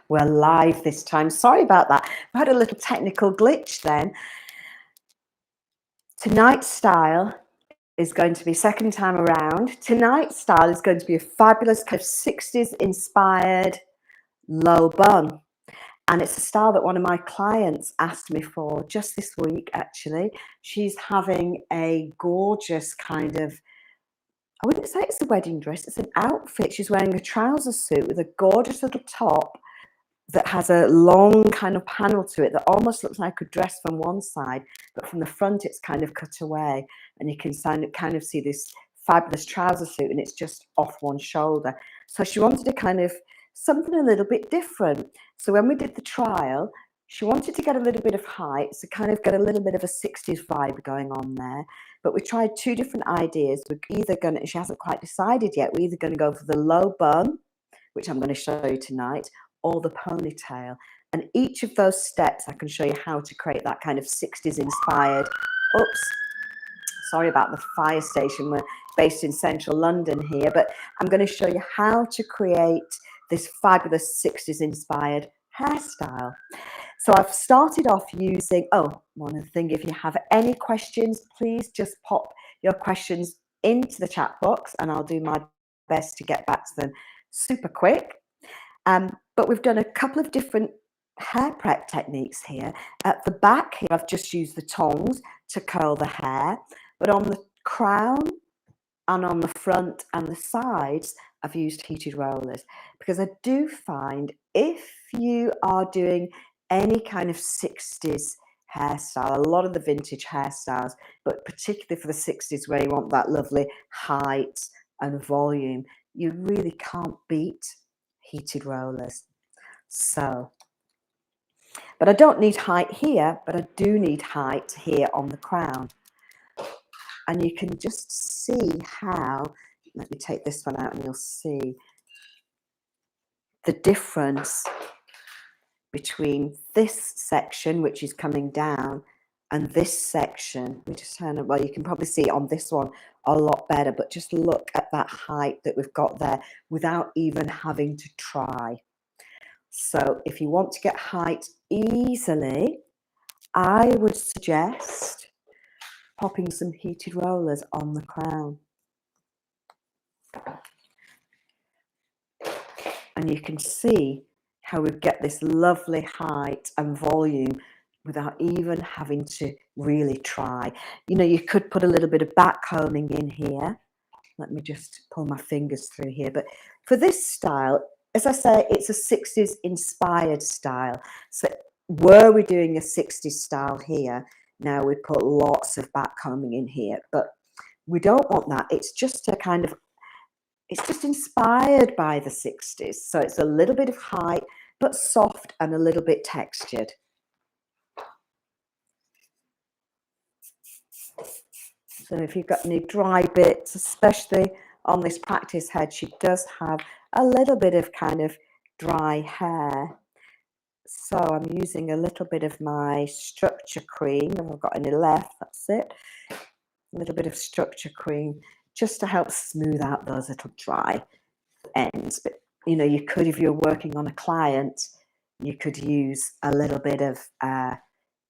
We're live this time. Sorry about that. I had a little technical glitch then. Tonight's style is going to be second time around. Tonight's style is going to be a fabulous kind of 60s inspired low bun. And it's a style that one of my clients asked me for just this week, actually. She's having a gorgeous kind of, I wouldn't say it's a wedding dress, it's an outfit. She's wearing a trouser suit with a gorgeous little top that has a long kind of panel to it that almost looks like a dress from one side, but from the front it's kind of cut away, and you can kind of see this fabulous trouser suit, and it's just off one shoulder. So she wanted a kind of something a little bit different. So when we did the trial, she wanted to get a little bit of height, so kind of get a little bit of a 60s vibe going on there. But we tried two different ideas. We're either going to, she hasn't quite decided yet, we're either going to go for the low bun, which I'm going to show you tonight, or the ponytail. And each of those steps I can show you how to create that kind of 60s inspired. Oops, sorry about the fire station. We're based in central London here, but I'm going to show you how to create this fabulous 60s inspired hairstyle. So I've started off using, one other thing, if you have any questions, please just pop your questions into the chat box and I'll do my best to get back to them super quick. But we've done a couple of different hair prep techniques here. At the back here, I've just used the tongs to curl the hair, but on the crown and on the front and the sides, I've used heated rollers, because I do find if you are doing any kind of 60s hairstyle, a lot of the vintage hairstyles, but particularly for the 60s where you want that lovely height and volume, you really can't beat heated rollers. So, but I don't need height here, but I do need height here on the crown. And you can just see how, let me take this one out and you'll see the difference between this section, which is coming down, and this section. We just turn it, well, you can probably see it on this one a lot better, but just look at that height that we've got there without even having to try. So if you want to get height easily, I would suggest popping some heated rollers on the crown. And you can see how we get this lovely height and volume without even having to really try. You know, you could put a little bit of back combing in here. Let me just pull my fingers through here. But for this style, as I say, it's a 60s inspired style. So were we doing a 60s style here, now we put lots of back combing in here, but we don't want that. It's just a kind of, it's just inspired by the 60s. So it's a little bit of height, but soft and a little bit textured. So if you've got any dry bits, especially on this practice head, she does have a little bit of kind of dry hair. So I'm using a little bit of my structure cream. If I've got any left, that's it. A little bit of structure cream just to help smooth out those little dry ends. But you know, you could, if you're working on a client, you could use a little bit of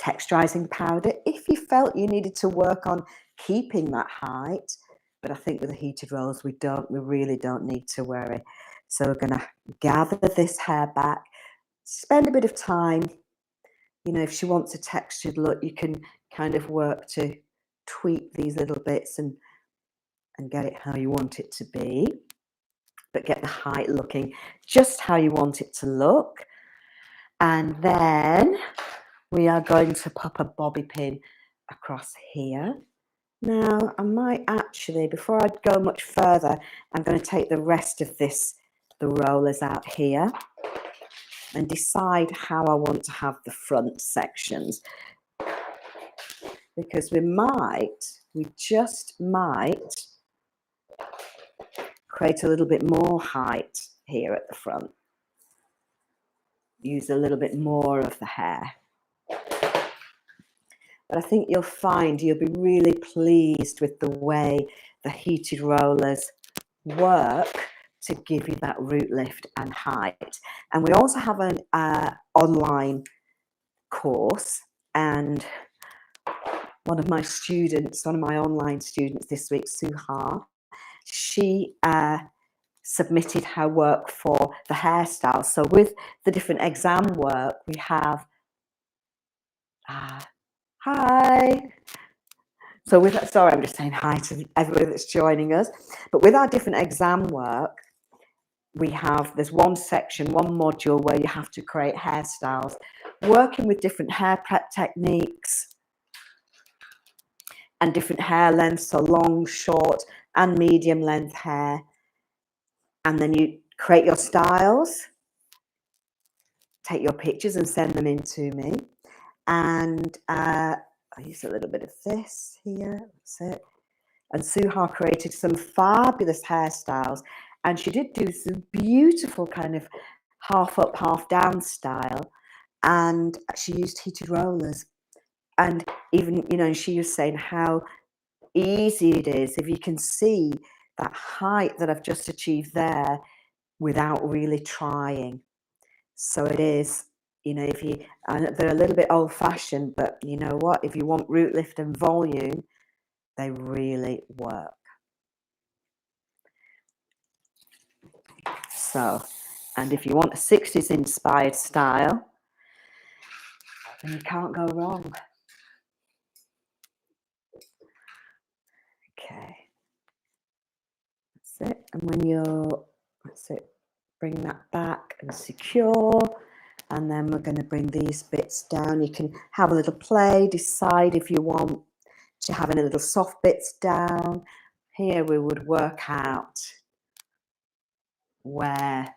texturizing powder if you felt you needed to work on keeping that height. But I think with the heated rollers, we really don't need to worry. So we're going to gather this hair back, spend a bit of time. You know, if she wants a textured look, you can kind of work to tweak these little bits and get it how you want it to be, but get the height looking just how you want it to look. And then we are going to pop a bobby pin across here. Now, I might actually, before I go much further, I'm going to take the rest of this, the rollers out here, and decide how I want to have the front sections. Because we just might create a little bit more height here at the front. Use a little bit more of the hair. But I think you'll find you'll be really pleased with the way the heated rollers work to give you that root lift and height. And we also have an online course, and one of my online students this week, Suha, she submitted her work for the hairstyle. So with the different exam work, we have hi. So sorry, I'm just saying hi to everybody that's joining us. But with our different exam work, there's one section, one module where you have to create hairstyles, working with different hair prep techniques and different hair lengths, so long, short, and medium length hair. And then you create your styles, take your pictures and send them in to me. And I use a little bit of this here, that's it. And Suha created some fabulous hairstyles, and she did do some beautiful kind of half up, half down style, and she used heated rollers. And even, you know, she was saying how easy it is if you can see that height that I've just achieved there without really trying. So it is, you know, they're a little bit old fashioned, but you know what, if you want root lift and volume, they really work. So, and if you want a 60s inspired style, then you can't go wrong. Okay, that's it. And when that's it, bring that back and secure. And then we're going to bring these bits down. You can have a little play, decide if you want to have any little soft bits down. Here we would work out where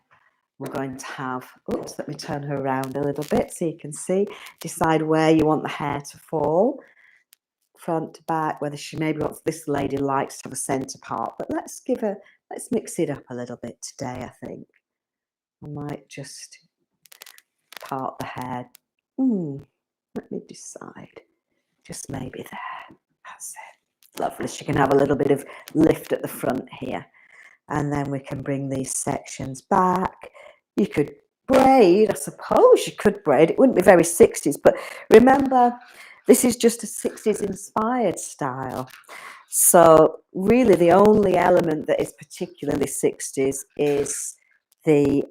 we're going to have, oops, let me turn her around a little bit so you can see. Decide where you want the hair to fall, front to back, whether she maybe wants, this lady likes to have a centre part, but let's mix it up a little bit today, I think. I might just part the hair. Let me decide. Just maybe there. That's it. Lovely. She can have a little bit of lift at the front here. And then we can bring these sections back. You could braid, I suppose you could braid. It wouldn't be very 60s, but remember, this is just a 60s inspired style. So really the only element that is particularly 60s is the,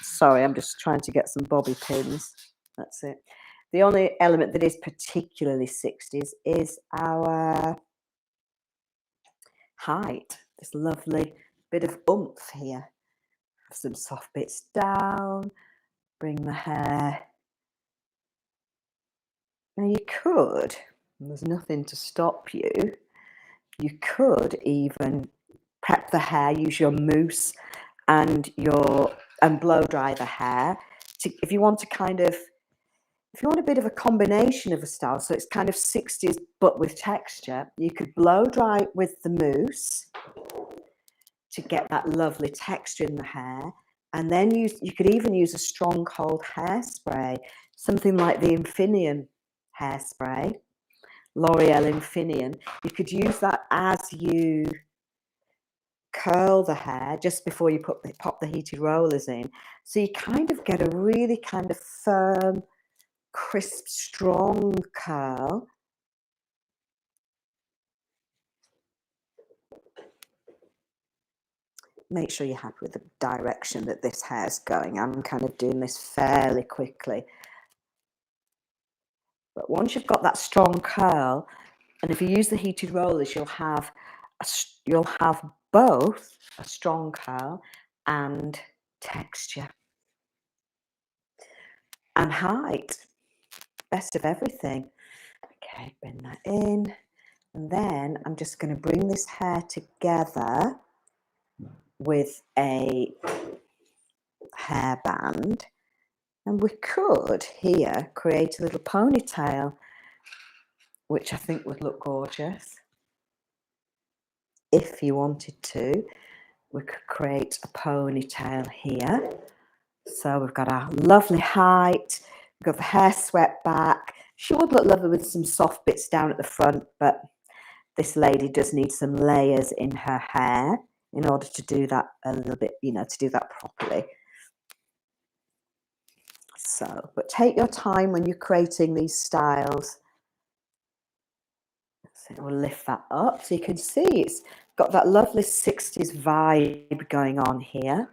sorry, I'm just trying to get some bobby pins. That's it. The only element that is particularly 60s is our height. This lovely bit of oomph here. Have some soft bits down, bring the hair. Now you could, there's nothing to stop you, you could even prep the hair, use your mousse and blow dry the hair if you want a bit of a combination of a style, so it's kind of 60s but with texture, you could blow dry it with the mousse to get that lovely texture in the hair, and then you could even use a strong cold hairspray, something like the Infineon hairspray, L'Oreal Infineon. You could use that as you curl the hair just before you pop the heated rollers in, so you kind of get a really kind of firm, crisp, strong curl. Make sure you're happy with the direction that this hair's going. I'm kind of doing this fairly quickly. But once you've got that strong curl, and if you use the heated rollers, you'll have both a strong curl and texture and height. Best of everything. Okay, bring that in. And then I'm just going to bring this hair together with a hairband, and we could here create a little ponytail, which I think would look gorgeous. If you wanted to, we could create a ponytail here. So we've got our lovely height, we've got the hair swept back. She would look lovely with some soft bits down at the front, but this lady does need some layers in her hair. in order to do that a little bit, you know, to do that properly. So, but take your time when you're creating these styles. So we'll lift that up so you can see it's got that lovely 60s vibe going on here.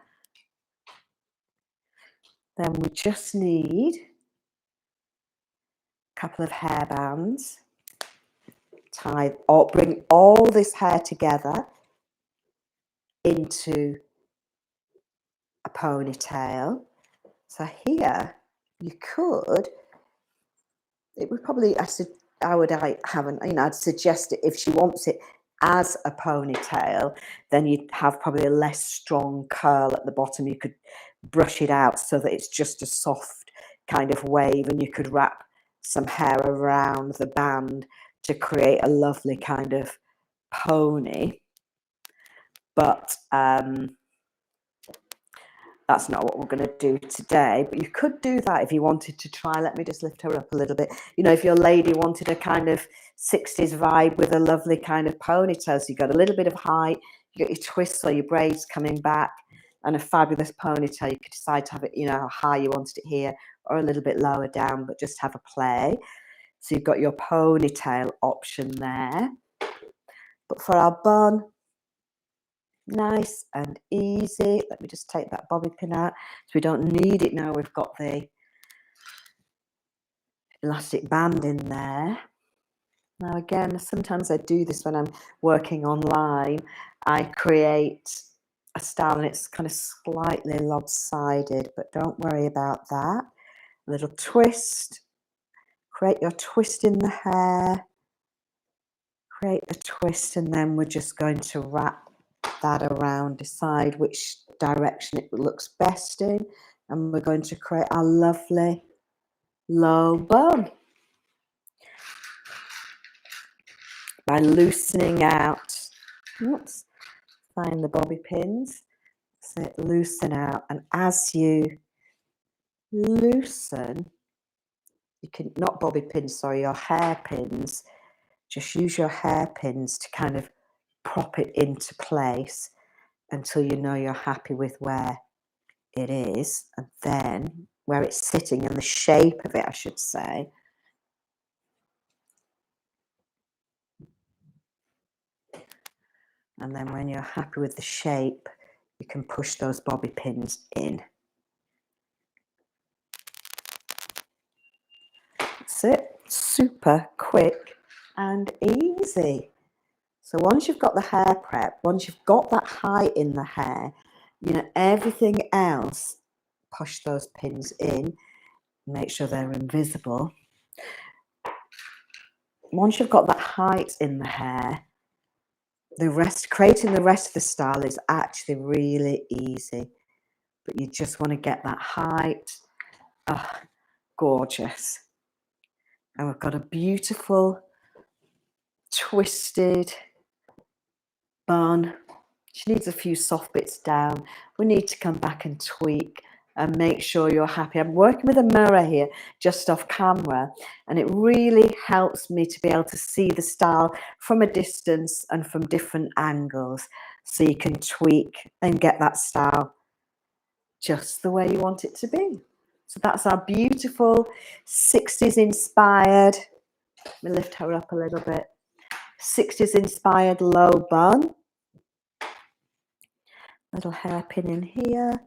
Then we just need a couple of hair bands. Tie or bring all this hair together into a ponytail. So here you could, it would probably, I'd suggest it if she wants it as a ponytail, then you'd have probably a less strong curl at the bottom. You could brush it out so that it's just a soft kind of wave, and you could wrap some hair around the band to create a lovely kind of pony. But that's not what we're going to do today, but you could do that if you wanted to try. Let me just lift her up a little bit. You know, if your lady wanted a kind of 60s vibe with a lovely kind of ponytail, so you got a little bit of height, you got your twists or your braids coming back, and a fabulous ponytail. You could decide to have it, you know, how high you wanted it here or a little bit lower down, but just have a play. So you've got your ponytail option there. But for our bun, nice and easy. Let me just take that bobby pin out so we don't need it now. We've got the elastic band in there. Now again, sometimes I do this when I'm working online. I create a style and it's kind of slightly lopsided, but don't worry about that. A little twist. Create your twist in the hair. Create a twist, and then we're just going to wrap that around, decide which direction it looks best in, and we're going to create our lovely low bun by loosening out. Oops, find the bobby pins. So loosen out, and as you loosen, you can, not bobby pins, sorry, your hairpins. Just use your hairpins to kind of prop it into place until you know you're happy with where it is, and then where it's sitting and the shape of it, I should say. And then when you're happy with the shape, you can push those bobby pins in. That's it. Super quick and easy. So once you've got the hair prep, once you've got that height in the hair, you know, everything else, push those pins in, make sure they're invisible. Once you've got that height in the hair, creating the rest of the style is actually really easy. But you just want to get that height. Oh, gorgeous. And we've got a beautiful twisted bun. She needs a few soft bits down. We need to come back and tweak and make sure you're happy. I'm working with a mirror here just off camera, and it really helps me to be able to see the style from a distance and from different angles, so you can tweak and get that style just the way you want it to be. So that's our beautiful 60s inspired, let me lift her up a little bit, 60s inspired low bun. Little hairpin in here.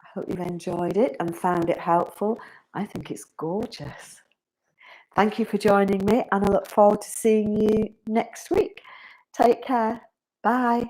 I hope you've enjoyed it and found it helpful. I think it's gorgeous. Thank you for joining me, and I look forward to seeing you next week. Take care. Bye.